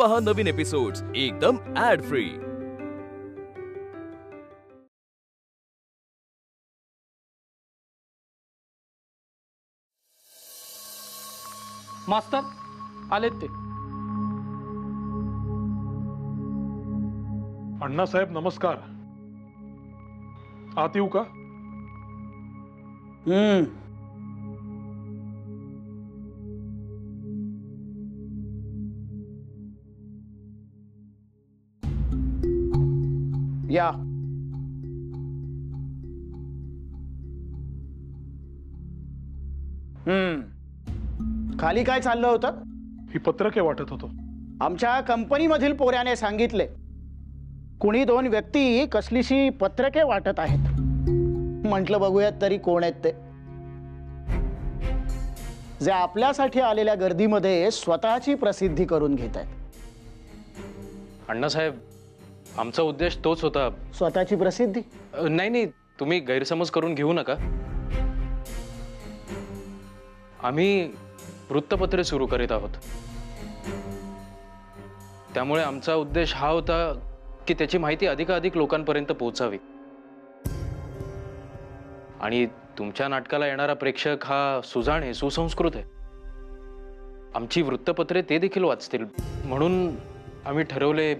पहा नवीन एपिसोड्स एकदम add free. मास्तर आलेत ते। अण्णासाहेब नमस्कार, आत येऊ का? या खाली काय चाललं होतं? ही पत्रके वाटत होतो। आमच्या कंपनीमधील पोऱ्याने सांगितले कुणी दोन व्यक्ती कसलीशी पत्रके वाटत आहेत। म्हटलं बघूयात तरी कोण आहेत ते, जे आपल्यासाठी आलेल्या गर्दीमध्ये स्वतःची प्रसिद्धी करून घेत आहेत। अण्णासाहेब, आमचा उद्देश तोच होता। स्वतःची प्रसिद्धी? नाही, तुम्ही गैरसमज करून घेऊ नका। आम्ही वृत्तपत्रे सुरू करीत आहोत, त्यामुळे आमचा उद्देश हा होता की त्याची माहिती अधिकाधिक लोकांपर्यंत पोहोचावी आणि तुमच्या नाटकाला येणारा प्रेक्षक हा सुजाण आहे, सुसंस्कृत आहे। आमची वृत्तपत्रे ते देखील वाचतील म्हणून आम्ही ठरवले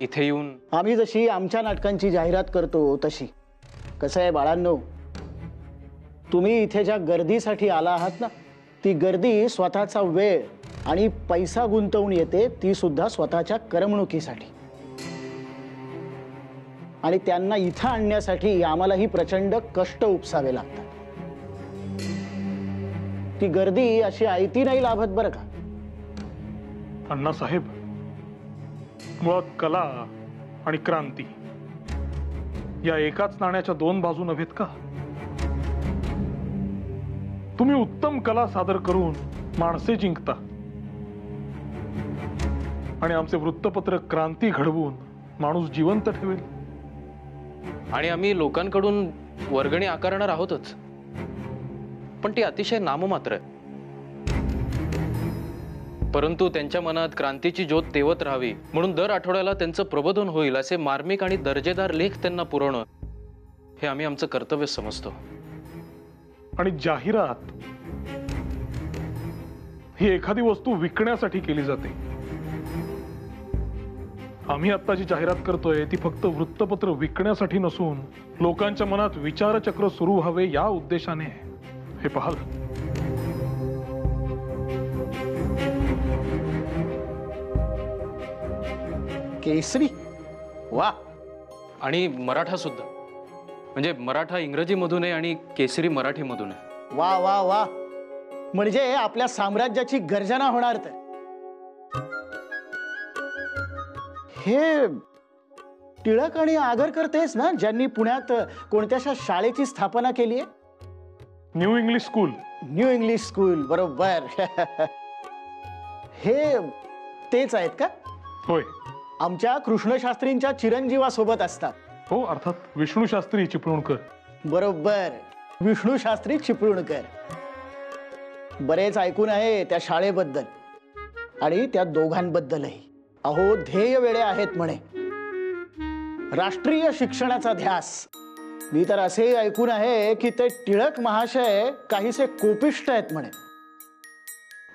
इथे येऊन। आम्ही जशी आमच्या नाटकांची जाहिरात करतो तशी। कसं आहे बाळांनो, तुम्ही इथे ज्या गर्दीसाठी आला आहात ना, ती गर्दी स्वतःचा वेळ आणि पैसा गुंतवून येते, ती सुद्धा स्वतःच्या करमणुकीसाठी। आणि त्यांना इथं आणण्यासाठी आम्हालाही प्रचंड कष्ट उपसावे लागतात। ती गर्दी अशी आयती नाही लाभत बरं का? अण्णासाहेब, मुळात कला आणि क्रांती या एकाच नाण्याच्या दोन बाजू नव्हेत का? तुम्ही उत्तम कला सादर करून माणसे जिंकता आणि आमचे वृत्तपत्र क्रांती घडवून माणूस जिवंत ठेवेल। आणि आम्ही लोकांकडून वर्गणी आकारणार आहोतच, पण ती अतिशय नाममात्र आहे। परंतु त्यांच्या मनात क्रांतीची ज्योत तेवत राहावी म्हणून दर आठवड्याला त्यांचं प्रबोधन होईल असे मार्मिक आणि दर्जेदार लेख त्यांना पुरवणं हे आम्ही आमचं कर्तव्य समजतो। आणि जाहिरात ही एखादी वस्तू विकण्यासाठी केली जाते। आम्ही आता जी जाहिरात करतोय ती फक्त वृत्तपत्र विकण्यासाठी नसून लोकांच्या मनात विचारचक्र सुरू व्हावे या उद्देशाने। हे पाहाल, केसरी, वा। आणि मराठा सुद्धा, म्हणजे मराठा इंग्रजीमधून आहे आणि केसरी मराठीमधून आहे। वा वा वा, म्हणजे आपल्या साम्राज्याची गर्जना होणार। तर हे टिळक आणि आगरकर तेच ना ज्यांनी पुण्यात कोणत्याशा शाळेची स्थापना केली आहे? New English school. New English school, बरोबर। हे तेच आहेत का? होय, आमच्या कृष्णशास्त्रींच्या चिरंजीवासोबत असतात। हो, अर्थात विष्णू शास्त्री चिपळूणकर। बरोबर, विष्णू शास्त्री चिपळूणकर। बरेच ऐकून आहे त्या शाळेबद्दल आणि त्या दोघांबद्दलही। अहो, ध्येय वेडे आहेत म्हणे, राष्ट्रीय शिक्षणाचा ध्यास। मी तर असे ऐकून आहे की ते टिळक महाशय काहीसे कोपिष्ट आहेत म्हणे।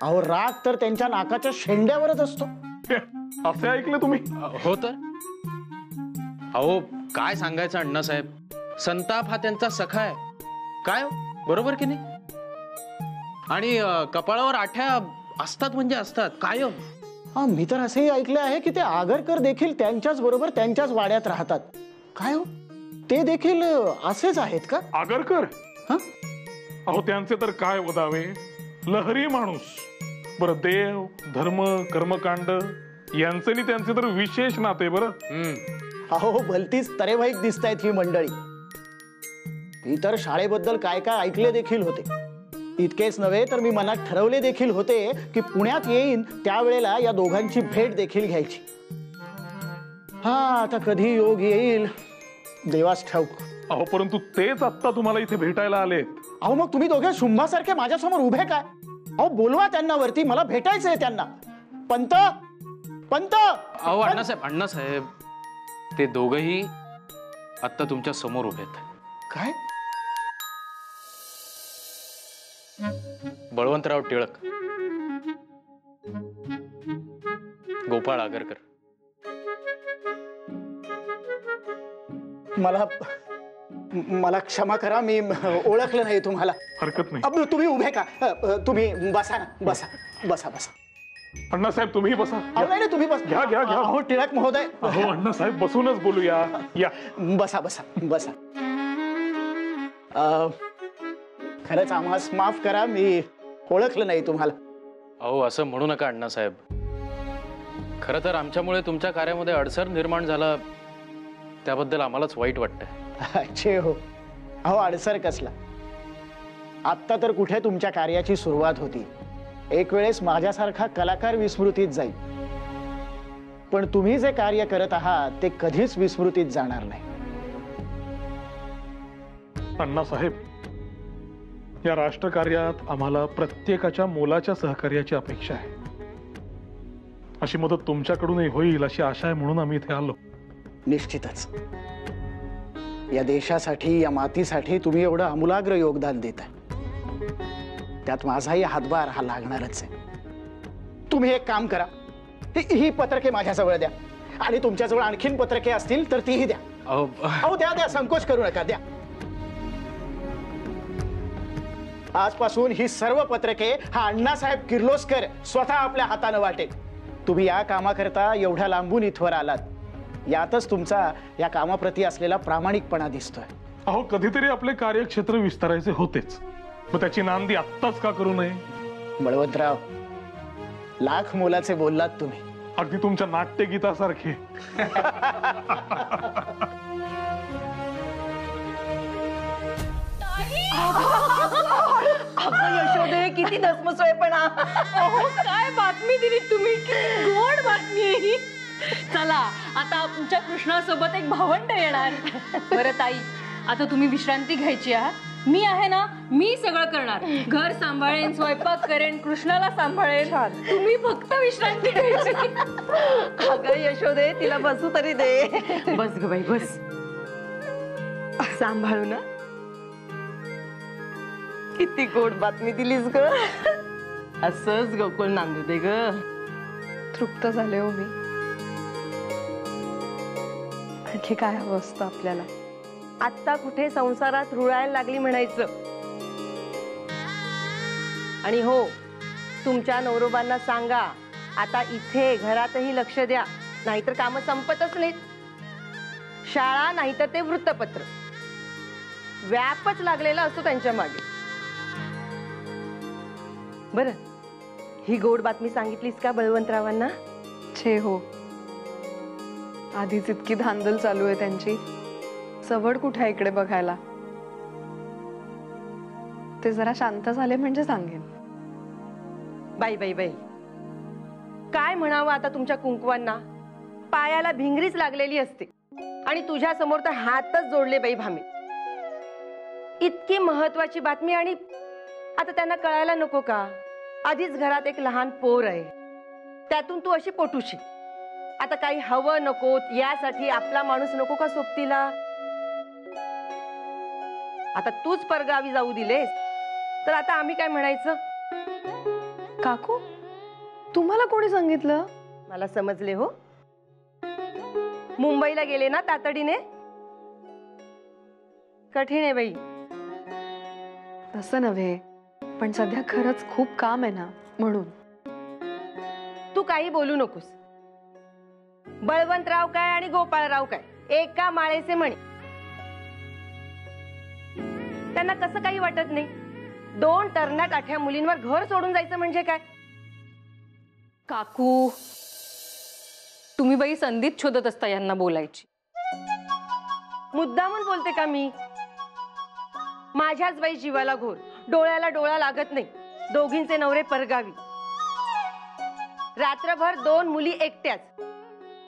अहो, राग तर त्यांच्या नाकाच्या शेंड्यावरच असतो। असे ऐकले तुम्ही? हो तर। अहो, काय सांगायचं अण्णासाहेब, संताप हा त्यांचा सखा आहे काय, बरोबर की नाही? आणि कपाळावर आठ्या असतात म्हणजे असतात कायम। हा, मी तर असेही ऐकले आहे की ते आगरकर देखील त्यांच्याच बरोबर त्यांच्याच वाड्यात राहतात काय हो? ते देखील असेच आहेत का? आगरकर? अहो, त्यांचे तर काय वदावे, लहरी माणूस। बरं, देव धर्म कर्मकांड यांचे आणि त्यांचे तर विशेष नाते। बरं, अहो, भलतीच तरेवाईक दिसतायत ही मंडळी। मी तर शाळेबद्दल काय काय ऐकले देखील होते। इतकेच नव्हे तर मी मनात ठरवले देखील होते की पुण्यात येईन त्यावेळेला या दोघांची भेट देखील घ्यायची। हा, आता कधी योग येईल देवास ठाऊक। अहो, परंतु तेच आता तुम्हाला इथे भेटायला आलेत। अहो, मग तुम्ही दोघे शुंभासारखे माझ्यासमोर उभे काय? अहो, बोलवा त्यांना वरती, मला भेटायचंय त्यांना। पंत, पंत. अहो अण्णासाहेब ते दोघही आता तुमच्या समोर उभे आहेत. काय? बळवंतराव टिळक, गोपाळ आगरकर. मला क्षमा करा, मी ओळखलं नाही तुम्हाला. हरकत नाही. अब तुम्ही उभे का? तुम्ही बसा ना, बसा बसा बसा. अण्णासाहेब तुम्ही बसा. अहो नाही, तुम्ही बस. घ्या घ्या घ्या. अहो टिळक महोदय. अहो अण्णासाहेब बसूनच बोलूया. या बसा बसा बसा. खरंच आम्हास माफ करा, मी ओळखलं नाही तुम्हाला. अहो असं म्हणू नका अण्णासाहेब. खरं तर आमच्यामुळे तुमच्या कार्यामध्ये अडसर निर्माण झाला, त्याबद्दल आम्हालाच वाईट वाटतंय. अच्छे हो. अहो अडसर कसला, आत्ता तर कुठे तुमच्या कार्याची सुरुवात होती. एक वेळेस माझ्यासारखा कलाकार विस्मृतीत जाईल, पण तुम्ही जे कार्य करत आहात ते कधीच विस्मृतीत जाणार नाही. अण्णासाहेब, या राष्ट्रकार्यात आम्हाला प्रत्येकाच्या मोलाच्या सहकार्याची अपेक्षा आहे. अशी मदत तुमच्याकडूनही होईल अशी आशा आहे, म्हणून आम्ही इथे आलो. निश्चितच या देशासाठी, या मातीसाठी तुम्ही एवढं आमूलाग्र योगदान देताय, त्यात माझाही हातभार हा लागणारच आहे. तुम्ही एक काम करा, ही पत्रके माझ्याजवळ द्या, आणि तुमच्याजवळ आणखीन पत्रके असतील तर तीही द्या. अहो द्या द्या, संकोच करू नका, द्या. आजपासून ही सर्व पत्रके हा अण्णासाहेब किर्लोस्कर स्वतः आपल्या हाताने वाटेल. तुम्ही या कामाकरता एवढ्या लांबून इथवर आलात, यातच तुमचा या कामाप्रती असलेला प्रामाणिकपणा दिसतोय. अहो कधीतरी आपले कार्यक्षेत्र विस्तारायचे होतेच, मग त्याची नांदी आत्ताच का करू नये? बळवंतराव, लाख मोलाचे बोललात तुम्ही. अगदी तुमच्या नाट्यगीतासारखे. यशोदे, किती धसमसोयपणा. काय बातमी दिली तुम्ही, किती गोड बातमी आहे ही. चला आता आमच्या कृष्णासोबत एक भावंड येणार. बरं ताई, आता तुम्ही विश्रांती घ्यायची आहात. मी आहे ना, मी सगळं करणार. घर सांभाळेन, स्वयंपाक करेन, कृष्णाला सांभाळेन. तुम्ही फक्त विश्रांती घ्यायची. अगं यशोदे, तिला बसू तरी दे. बस ग बाई, बस. सांभाळू ना. किती गोड बातमी दिलीस ग. असंच गोकुळ नांदू दे ग. तृप्त झाले हो मी. आणखी काय हवं असतं आपल्याला? आत्ता कुठे संसारात रुळायला लागली म्हणायचं. आणि हो, तुमच्या नवरोबांना सांगा, आता इथे घरातही लक्ष द्या, नाहीतर कामं संपतच नाहीत. शाळा नाहीतर ते वृत्तपत्र, व्यापच लागलेला असतो त्यांच्या मागे. बरं, ही गोड बातमी सांगितलीस का बळवंतरावांना? छे हो, आधीच इतकी धांदल चालू आहे त्यांची, सवड कुठे इकडे बघायला. ते जरा शांत झाले म्हणजे सांगेन. बाई बाई बाई, काय म्हणावं आता तुमच्या कुंकवांना. पायाला भिंगरीच लागलेली असते, आणि तुझ्या समोर तर हातच जोडले बाई भामे. इतकी महत्वाची बातमी, आणि आता त्यांना कळायला नको का? आधीच घरात एक लहान पोर आहे, त्यातून तू अशी पोटूशी. आता काही हवं नको यासाठी आपला माणूस नको का सोबतीला? आता तूच परगावी जाऊ दिलेस तर आता आम्ही काय म्हणायचं? काकू, तुम्हाला कोणी सांगितलं? मला समजले हो. मुंबईला गेले ना तातडीने. कठीण आहे बाई. तसं नव्हे, पण सध्या खरंच खूप काम आहे ना, म्हणून. तू काही बोलू नकोस. बळवंतराव काय आणि गोपाळराव काय एका माळेचे म्हणे. त्यांना कसं काही वाटत नाही. 2 तरणाट आठ्या मुलींवर घर सोडून जायचं म्हणजे काय? काकू, तुम्ही बाई संधीत शोधत असता यांना बोलायची. मुद्दामून बोलते का मी? माझ्याच बाई जीवाला घोर, डोळ्याला डोळा लागत नाही. दोघींचे नवरे परगावी, रात्रभर 2 मुली एकट्याच,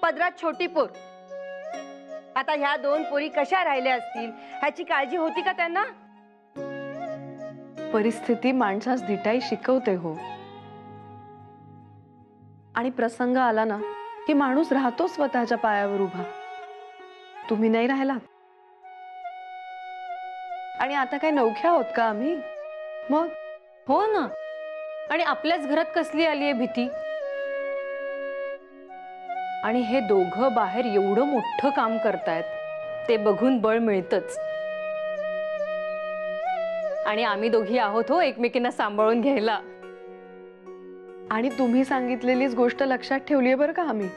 पदरात छोटी पोर. आता ह्या 2 पोरी कशा राहिल्या असतील ह्याची काळजी होती का त्यांना? परिस्थिती माणसास धिटाई शिकवते हो, आणि प्रसंग आला ना की माणूस राहतो स्वतःच्या पायावर उभा. तुम्ही नाही राहिलात. आणि आता काय नवख्या आहोत का आम्ही? मग हो ना. आणि आपल्याच घरात कसली आली आहे भीती. आणि हे दोघं बाहेर एवढं मोठं काम करतायत ते बघून बळ मिळतच. आणि आम्ही दोघी आहोत हो एकमेकींना सांभाळून घ्यायला. आणि तुम्ही सांगितलेलीच गोष्ट लक्षात ठेवली आहे बरं का आम्ही,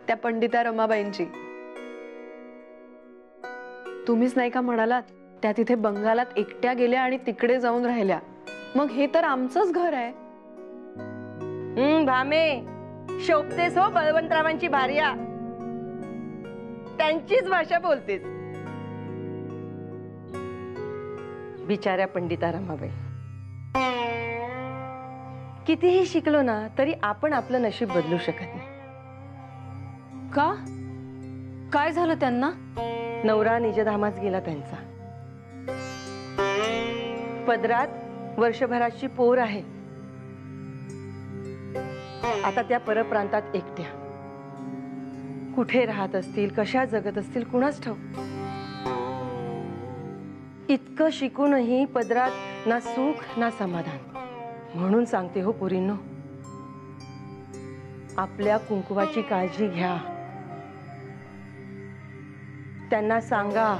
त्या पंडिता रमाबाईंची. तुम्हीच नाही का म्हणालात त्या तिथे बंगालात एकट्या गेल्या आणि तिकडे जाऊन राहिल्या. मग हे तर आमचंच घर आहे. भामे, शोभतेस हो बळवंतरावांची भार्या. त्यांचीच भाषा बोलतेस. बिचाऱ्या पंडिता रमाबाई. कितीही शिकलो ना तरी आपण आपलं नशीब बदलू शकत नाही. का? काय झालं त्यांना? नवरा निजधामास गेला त्यांचा. पदरात वर्षभराची पोर आहे. आता त्या परप्रांतात एकट्या. कुठे राहत असतील, कशा जगत असतील कुणाच ठाऊक. इतकं शिकूनही पदरात ना सुख ना समाधान. म्हणून सांगते हो पोरींनो, आपल्या कुंकवाची काळजी घ्या. त्यांना सांगा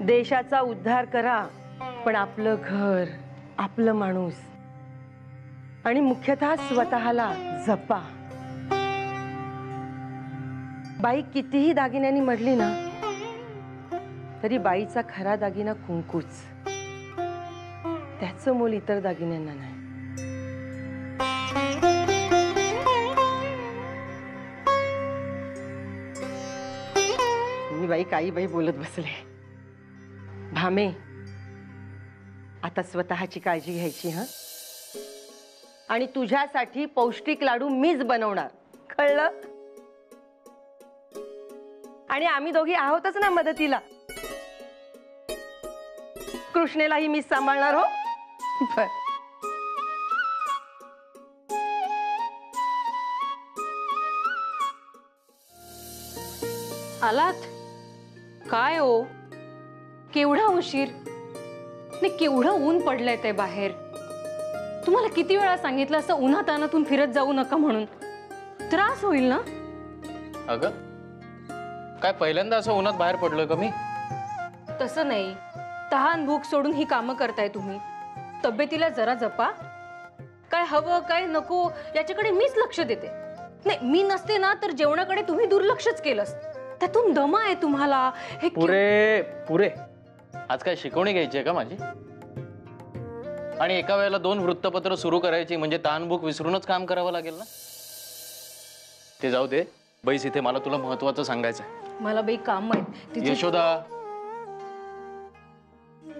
देशाचा उद्धार करा, पण आपलं घर, आपलं माणूस आणि मुख्यतः स्वतःला जपा. बाई कितीही दागिन्यांनी मढली ना तरी बाईचा खरा दागिना कुंकूच. त्याचं मोल इतर दागिन्यांना नाही. मी बाई काही बाई बोलत बसले. भामे, आता स्वतःची काळजी घ्यायची हं. आणि तुझ्यासाठी पौष्टिक लाडू मीच बनवणार, कळलं? आणि आम्ही दोघी आहोतच ना मदतीला. कृष्णेलाही मीच सांभाळणार हो. बर. आलात? काय हो, केवढा उशीर. नाही, केवढं ऊन पडलंय ते बाहेर. तुम्हाला किती वेळा सांगितलं असं उन्हातानातून फिरत जाऊ नका म्हणून. त्रास होईल ना. अगं काय पहिल्यांदा असं उन्हात बाहेर पडलोय का मी? तसं नाही, तहान भूक सोडून ही कामं करताय तुम्ही. तब्येतीला जरा जपा. काय हवं काय नको याच्याकडे मीच लक्ष देते. नाही, मी नसते ना तर जेवणाकडे तुम्ही दुर्लक्षच केलंस. त्यातून दमा आहे तुम्हाला. हे पुरे पुरे. आज काय शिकवणी घ्यायची आहे का माझी? आणि एका वेळेला 2 वृत्तपत्र सुरू करायची म्हणजे तानभूक विसरूनच काम करावं लागेल ना. ते जाऊ दे, बैस इथे. मला तुला महत्वाचं सांगायचं आहे. मला बाई काम आहे. यशोदा,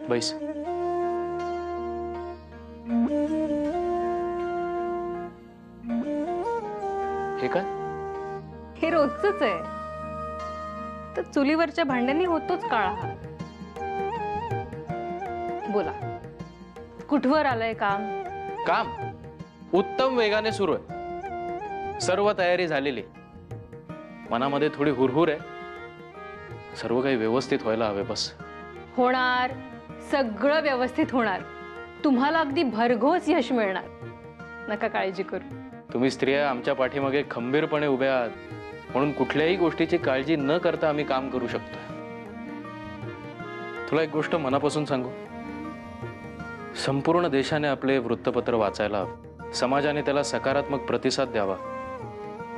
बैस. हे काय? हे रोजच आहे. तर चुलीवरच्या भांड्यांनी होतोच काळा हात. बोला, कुठवर आलंय काम? काम उत्तम वेगाने सुरू आहे. सर्व तयारी झालेली. मनामध्ये थोडी हुरहुर आहे. सर्व काही व्यवस्थित व्हायला हवे बस. होणार, सगळं व्यवस्थित होणार. तुम्हाला अगदी भरघोस यश मिळणार. नका काळजी करू. तुम्ही स्त्रिया आमच्या पाठीमागे खंबीरपणे उभ्या आहात, म्हणून कुठल्याही गोष्टीची काळजी न करता आम्ही काम करू शकतो. तुला एक गोष्ट मनापासून सांगू, संपूर्ण देशाने आपले वृत्तपत्र वाचायला हवे. समाजाने त्याला सकारात्मक प्रतिसाद द्यावा.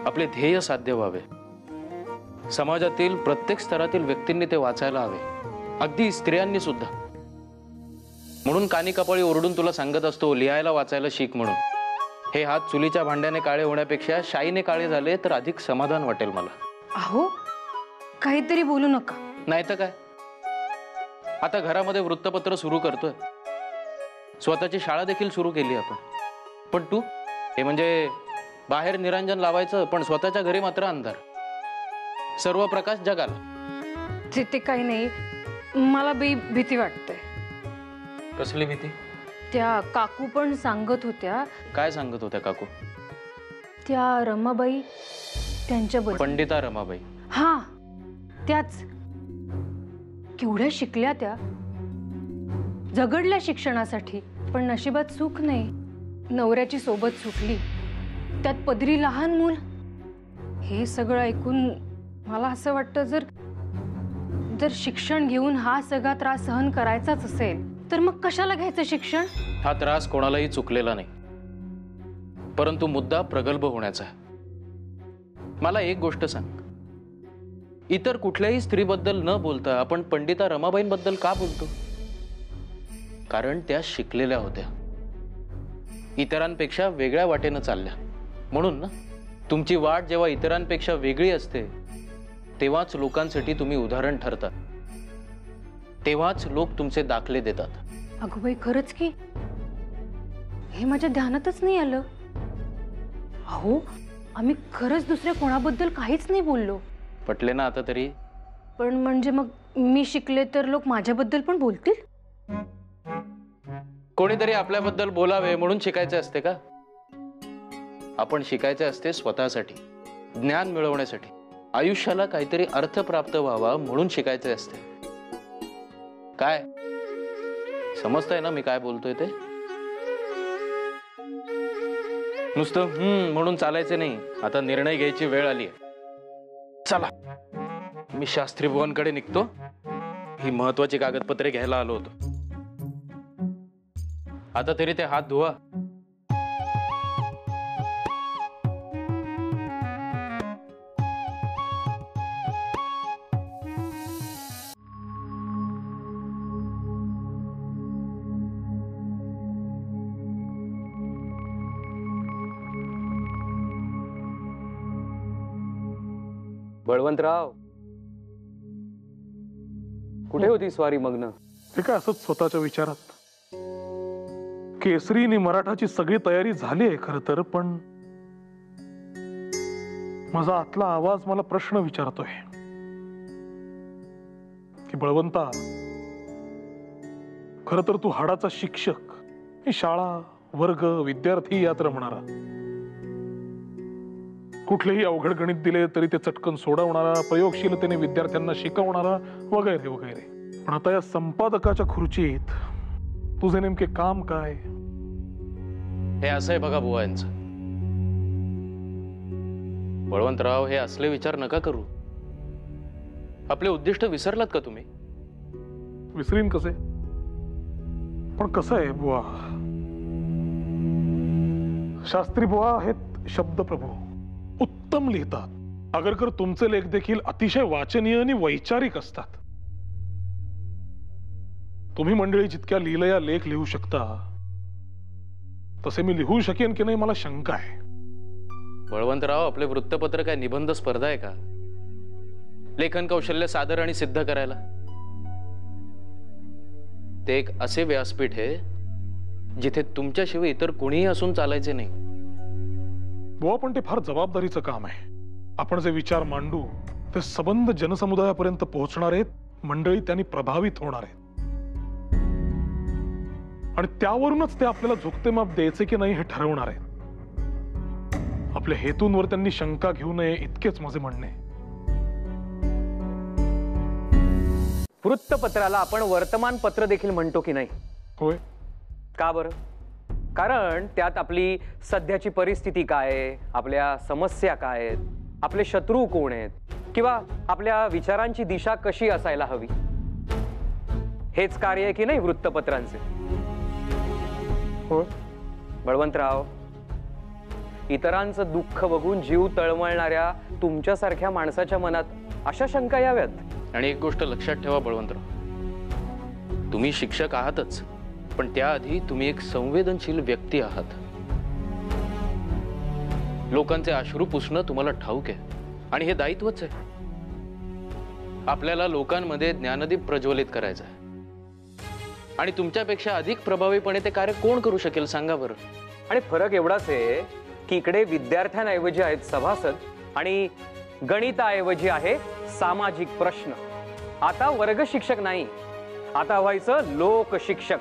आपले ध्येय साध्य व्हावे. समाजातील प्रत्येक स्तरातील व्यक्तींनी ते वाचायला हवे, अगदी स्त्रियांनी सुद्धा. म्हणून कानी कपाळी ओरडून तुला सांगत असतो, लिहायला वाचायला शिक म्हणून. हे हात चुलीच्या भांड्याने काळे होण्यापेक्षा शाईने काळे झाले तर अधिक समाधान वाटेल मला. अहो, काहीतरी बोलू नका. नाही तर काय. आता घरामध्ये वृत्तपत्र सुरू करतोय. स्वतःची शाळा देखील सुरू केली आपण. पण तू हे म्हणजे बाहेर निरांजन लावायचं, पण स्वतःच्या घरी मात्र अंधार. सर्व प्रकाश जगाला. ते काही नाही. मला भीती वाटते. कसली भीती? त्या काकू पण सांगत होत्या. काय सांगत होत्या काकू? त्या रमाबाई त्यांच्याबद्दल. पंडिता रमाबाई. हा, त्याच. केवढ्या शिकल्या त्या, झगडल्या शिक्षणासाठी, पण नशिबात सुख नाही. नवऱ्याची सोबत सुटली, त्यात पदरी लहान मूल. हे सगळं ऐकून मला असं वाटतं, जर शिक्षण घेऊन हा सगळा त्रास सहन करायचाच असेल तर मग कशाला घ्यायचं शिक्षण? हा त्रास कोणालाही चुकलेला नाही, परंतु मुद्दा प्रगल्भ होण्याचा आहे. मला एक गोष्ट सांग, इतर कुठल्याही स्त्रीबद्दल न बोलता आपण पंडिता रमाबाईंबद्दल का बोलतो? कारण त्या शिकलेल्या होत्या, इतरांपेक्षा वेगळ्या वाटेनं चालल्या. म्हणून ना, तुमची वाट जेव्हा इतरांपेक्षा वेगळी असते तेव्हाच लोकांसाठी तुम्ही उदाहरण ठरतात, तेव्हाच लोक तुमचे दाखले देतात. अगं बाई, खरंच की हे माझ्या ध्यानातच नाही आलं. अहो, आम्ही खरंच दुसऱ्या कोणाबद्दल काहीच नाही बोललो. पटले ना आता तरी? पण म्हणजे मग मी शिकले तर लोक माझ्याबद्दल पण बोलतील? कोणीतरी आपल्याबद्दल बोलावे म्हणून शिकायचे असते का? आपण शिकायचे असते स्वतःसाठी, ज्ञान मिळवण्यासाठी, आयुष्याला काहीतरी अर्थ प्राप्त व्हावा म्हणून शिकायचे असते. काय समजतंय ना मी काय बोलतोय ते? नुसतं म्हणून चालायचे नाही. आता निर्णय घ्यायची वेळ आली आहे. चला, मी शास्त्री बुवांकडे निघतो. ही महत्वाची कागदपत्रे घ्यायला आलो होतो. आता तरी ते हात धुवा. बळवंतराव, कुठे होती स्वारी मग्न? ते काय असंच स्वतःच्या विचारात. केसरी आणि मराठाची सगळी तयारी झाली आहे खरं तर, पण माझा आतला आवाज मला प्रश्न विचारतोय की बळवंता, खरं तर तू हाडाचा शिक्षक, ही शाळा, वर्ग, विद्यार्थी यात रमणारा, कुठलेही अवघड गणित दिले तरी ते चटकन सोडवणारा, प्रयोगशीलतेने विद्यार्थ्यांना शिकवणारा, वगैरे वगैरे. पण आता या संपादकाच्या खुर्चीत तुझे नेमके काम काय? हे असं आहे बघा बुवा यांचं. बळवंतराव, हे असले विचार नका करू. आपले उद्दिष्ट विसरलात का तुम्ही? विसरीन कसे? पण कसं आहे बुवा, शास्त्री बुवा आहेत शब्दप्रभू, उत्तम लिहितात. आगरकर तुमचे लेख देखील अतिशय वाचनीय आणि वैचारिक असतात. तुम्ही मंडळी जितक्या लिहिलया लेख लिहू शकता तसे मी लिहू शकेन की नाही मला शंका आहे. बळवंतराव, आपले वृत्तपत्र काय निबंध स्पर्धा आहे का? लेखन कौशल्य सादर आणि सिद्ध करायला? ते एक असे व्यासपीठ आहे जिथे तुमच्याशिवाय इतर कोणीही असून चालायचे नाही. बुवा, पण ते फार जबाबदारीचं काम आहे. आपण जे विचार मांडू ते सबंध जनसमुदायापर्यंत पोहोचणार आहेत, मंडळी त्यांनी प्रभावित होणार आहेत, आणि त्यावरूनच ते आपल्याला झुकते माप द्यायचे की नाही हे ठरवणार आहेत. आपल्या हेतूंवर त्यांनी शंका घेऊ नये इतकेच माझे म्हणणे. वृत्तपत्राला आपण वर्तमानपत्र देखील म्हणतो की नाही? होय. का बरं? कारण त्यात आपली सध्याची परिस्थिती काय आहे, आपल्या समस्या काय आहेत, आपले शत्रू कोण आहेत, किंवा आपल्या विचारांची दिशा कशी असायला हवी, हेच कार्य आहे की नाही वृत्तपत्रांचे? होय. बळवंतराव, इतरांचं दुःख बघून जीव तळमळणाऱ्या तुमच्यासारख्या माणसाच्या मनात अशा शंका याव्यात. आणि एक गोष्ट लक्षात ठेवा बळवंतराव, तुम्ही शिक्षक आहातच, पण त्याआधी तुम्ही एक संवेदनशील व्यक्ती आहात. लोकांचे अश्रू पुसणं तुम्हाला ठाऊक आहे, आणि हे दायित्वच आहे. आपल्याला लोकांमध्ये ज्ञानदीप प्रज्वलित करायचं आहे, आणि तुमच्यापेक्षा अधिक प्रभावीपणे ते कार्य कोण करू शकेल सांगा बरं? आणि फरक एवढाच आहे की इकडे विद्यार्थ्यांऐवजी आहेत सभासद, आणि गणिताऐवजी आहे सामाजिक प्रश्न. आता वर्ग शिक्षक नाही, आता व्हायचं लोक शिक्षक.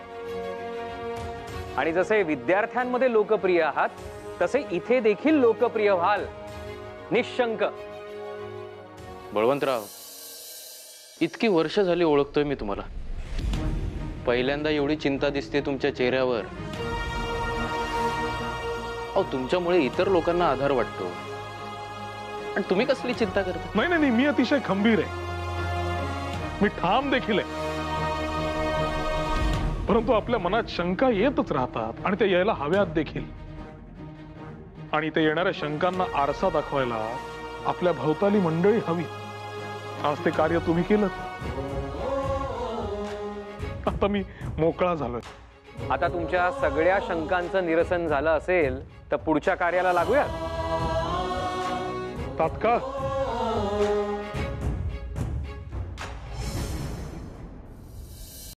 आणि जसे विद्यार्थ्यांमध्ये लोकप्रिय आहात तसे इथे देखील लोकप्रिय व्हाल, निशंक. बळवंतराव, इतकी वर्ष झाली ओळखतोय मी तुम्हाला. पहिल्यांदा एवढी चिंता दिसते तुमच्या चेहऱ्यावर. अहो, तुमच्यामुळे इतर लोकांना आधार वाटतो आणि तुम्ही कसली चिंता करता? नाही नाही, मी अतिशय खंबीर आहे, मी ठाम देखील आहे. परंतु आपल्या मनात शंका येतच राहतात आणि त्या यायला हव्यात देखील. आणि ते येणाऱ्या शंकांना आरसा दाखवायला आपल्या भोवताली मंडळी हवी. आज ते कार्य तुम्ही केलं. आता मी मोकळा झालोय. आता तुमच्या सगळ्या शंकांचं निरसन झालं असेल तर पुढच्या कार्याला लागूया. तात्काळ